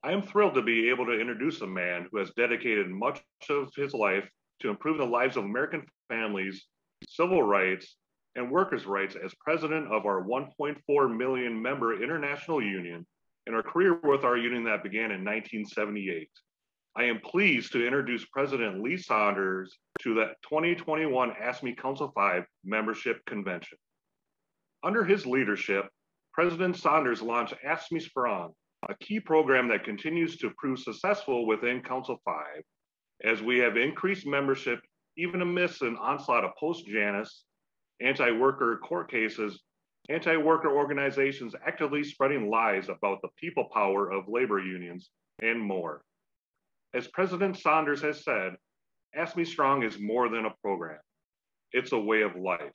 I am thrilled to be able to introduce a man who has dedicated much of his life to improve the lives of American families, civil rights, and workers' rights as president of our 1.4 million member international union in our career with our union that began in 1978. I am pleased to introduce President Lee Saunders to the 2021 ASME Council 5 membership convention. Under his leadership, President Saunders launched ASME Strong, a key program that continues to prove successful within Council 5, as we have increased membership even amidst an onslaught of post-Janus, anti-worker court cases, anti-worker organizations actively spreading lies about the people power of labor unions, and more. As President Saunders has said, ASME Strong is more than a program. It's a way of life.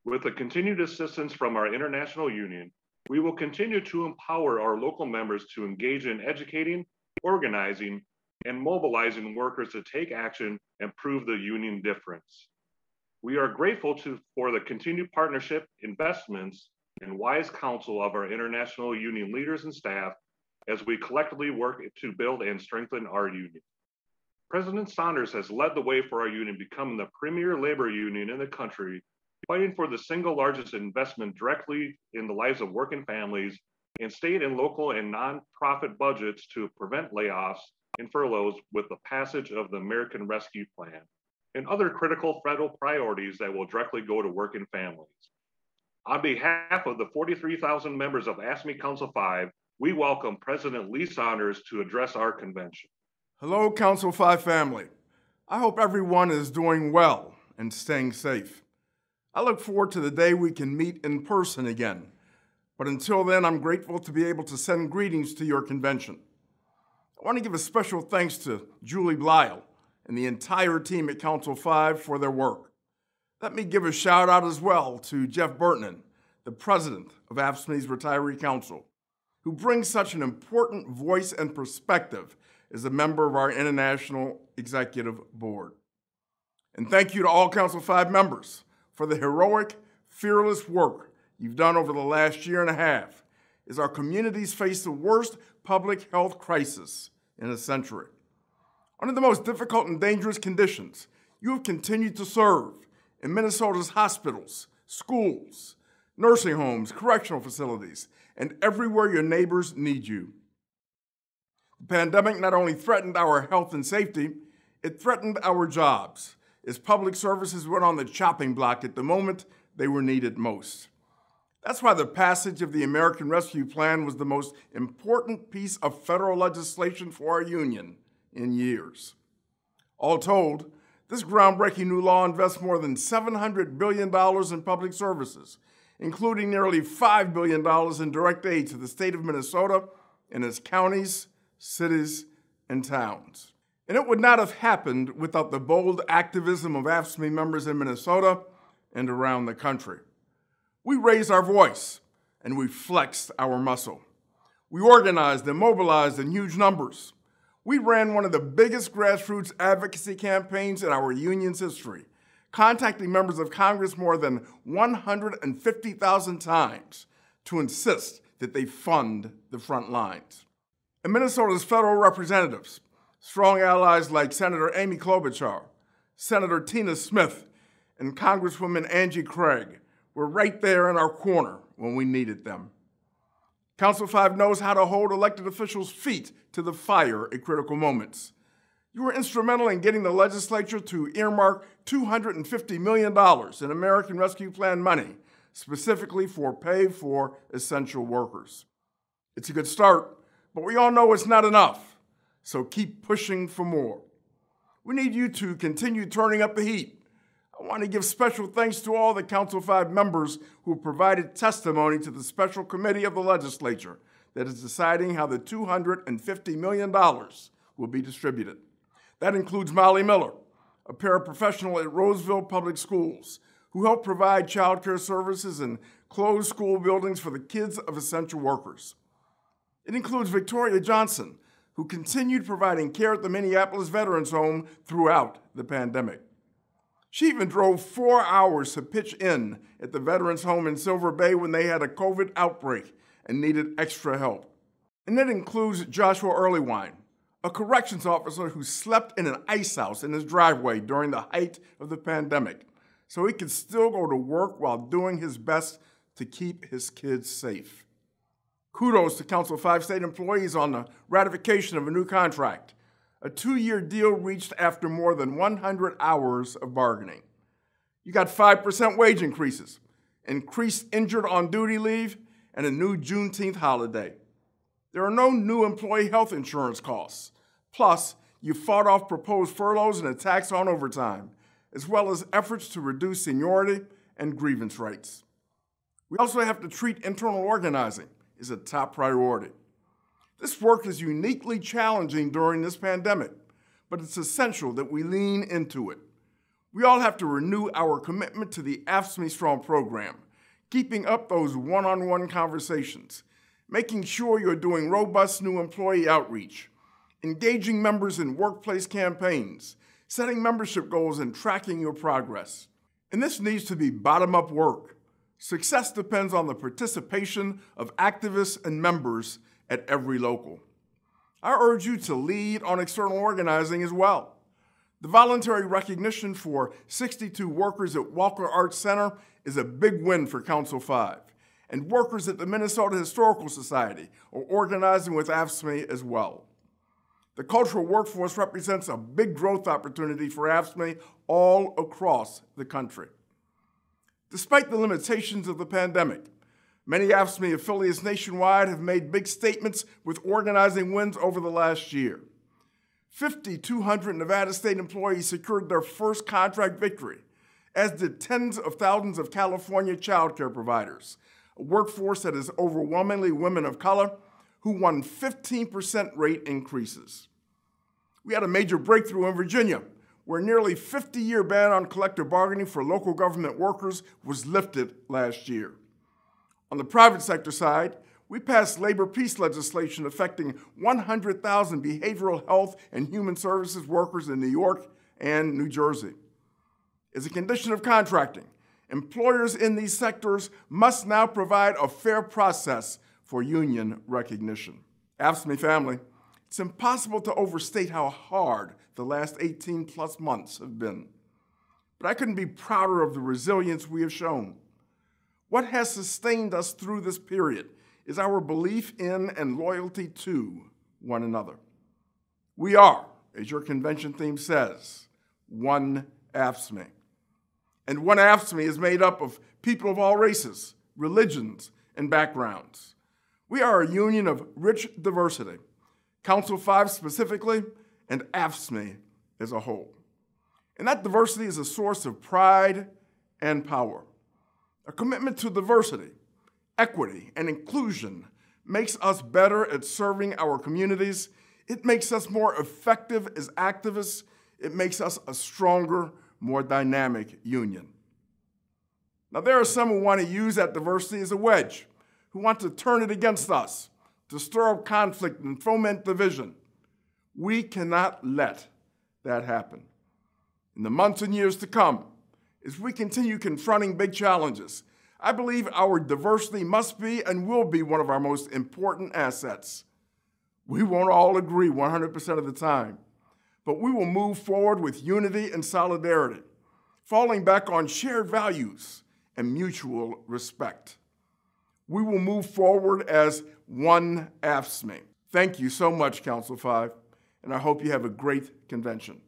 With the continued assistance from our international union, we will continue to empower our local members to engage in educating, organizing, and mobilizing workers to take action and prove the union difference. We are grateful for the continued partnership, investments, and wise counsel of our international union leaders and staff as we collectively work to build and strengthen our union. President Saunders has led the way for our union becoming the premier labor union in the country, fighting for the single largest investment directly in the lives of working families and state and local and nonprofit budgets to prevent layoffs and furloughs with the passage of the American Rescue Plan and other critical federal priorities that will directly go to working families. On behalf of the 43,000 members of ASME Council 5, we welcome President Lee Saunders to address our convention. Hello, Council 5 family. I hope everyone is doing well and staying safe. I look forward to the day we can meet in person again. But until then, I'm grateful to be able to send greetings to your convention. I want to give a special thanks to Julie Blyle and the entire team at Council 5 for their work. Let me give a shout out as well to Jeff Burton, the president of AFSCME's Retiree Council, who brings such an important voice and perspective as a member of our International Executive Board. And thank you to all Council 5 members for the heroic, fearless work you've done over the last year and a half as our communities face the worst public health crisis in a century. Under the most difficult and dangerous conditions, you have continued to serve in Minnesota's hospitals, schools, nursing homes, correctional facilities, and everywhere your neighbors need you. The pandemic not only threatened our health and safety, it threatened our jobs, as public services went on the chopping block at the moment they were needed most. That's why the passage of the American Rescue Plan was the most important piece of federal legislation for our union in years. All told, this groundbreaking new law invests more than $700 billion in public services, including nearly $5 billion in direct aid to the state of Minnesota and its counties, cities, and towns. And it would not have happened without the bold activism of AFSCME members in Minnesota and around the country. We raised our voice and we flexed our muscle. We organized and mobilized in huge numbers. We ran one of the biggest grassroots advocacy campaigns in our union's history, contacting members of Congress more than 150,000 times to insist that they fund the front lines. And Minnesota's federal representatives, strong allies like Senator Amy Klobuchar, Senator Tina Smith, and Congresswoman Angie Craig were right there in our corner when we needed them. Council 5 knows how to hold elected officials' feet to the fire at critical moments. You were instrumental in getting the legislature to earmark $250 million in American Rescue Plan money, specifically for pay for essential workers. It's a good start, but we all know it's not enough. So keep pushing for more. We need you to continue turning up the heat. I want to give special thanks to all the Council 5 members who provided testimony to the special committee of the legislature that is deciding how the $250 million will be distributed. That includes Molly Miller, a paraprofessional at Roseville Public Schools, who helped provide child care services and closed school buildings for the kids of essential workers. It includes Victoria Johnson, who continued providing care at the Minneapolis Veterans Home throughout the pandemic. She even drove 4 hours to pitch in at the Veterans Home in Silver Bay when they had a COVID outbreak and needed extra help. And it includes Joshua Earlywine, a corrections officer who slept in an ice house in his driveway during the height of the pandemic, so he could still go to work while doing his best to keep his kids safe. Kudos to Council 5 state employees on the ratification of a new contract, a 2-year deal reached after more than 100 hours of bargaining. You got 5% wage increases, increased injured on duty leave, and a new Juneteenth holiday. There are no new employee health insurance costs. Plus, you fought off proposed furloughs and a tax on overtime, as well as efforts to reduce seniority and grievance rights. We also have to treat internal organizing as a top priority. This work is uniquely challenging during this pandemic, but it's essential that we lean into it. We all have to renew our commitment to the AFSCME Strong program, keeping up those one-on-one conversations, making sure you're doing robust new employee outreach, engaging members in workplace campaigns, setting membership goals, and tracking your progress. And this needs to be bottom-up work. Success depends on the participation of activists and members at every local. I urge you to lead on external organizing as well. The voluntary recognition for 62 workers at Walker Arts Center is a big win for Council 5, and workers at the Minnesota Historical Society are organizing with AFSCME as well. The cultural workforce represents a big growth opportunity for AFSCME all across the country. Despite the limitations of the pandemic, many AFSCME affiliates nationwide have made big statements with organizing wins over the last year. 5,200 Nevada state employees secured their first contract victory, as did tens of thousands of California child care providers, a workforce that is overwhelmingly women of color who won 15% rate increases. We had a major breakthrough in Virginia, where a nearly 50-year ban on collective bargaining for local government workers was lifted last year. On the private sector side, we passed labor peace legislation affecting 100,000 behavioral health and human services workers in New York and New Jersey. As a condition of contracting, employers in these sectors must now provide a fair process for union recognition. AFSCME family, it's impossible to overstate how hard the last 18+ months have been. But I couldn't be prouder of the resilience we have shown. What has sustained us through this period is our belief in and loyalty to one another. We are, as your convention theme says, one AFSCME. And one AFSCME is made up of people of all races, religions, and backgrounds. We are a union of rich diversity, Council 5 specifically, and AFSCME as a whole. And that diversity is a source of pride and power. A commitment to diversity, equity, and inclusion makes us better at serving our communities. It makes us more effective as activists. It makes us a stronger, more dynamic union. Now, there are some who want to use that diversity as a wedge, who want to turn it against us, to stir up conflict and foment division. We cannot let that happen. In the months and years to come, as we continue confronting big challenges, I believe our diversity must be and will be one of our most important assets. We won't all agree 100% of the time, but we will move forward with unity and solidarity, falling back on shared values and mutual respect. We will move forward as one AFSCME. Thank you so much, Council 5, and I hope you have a great convention.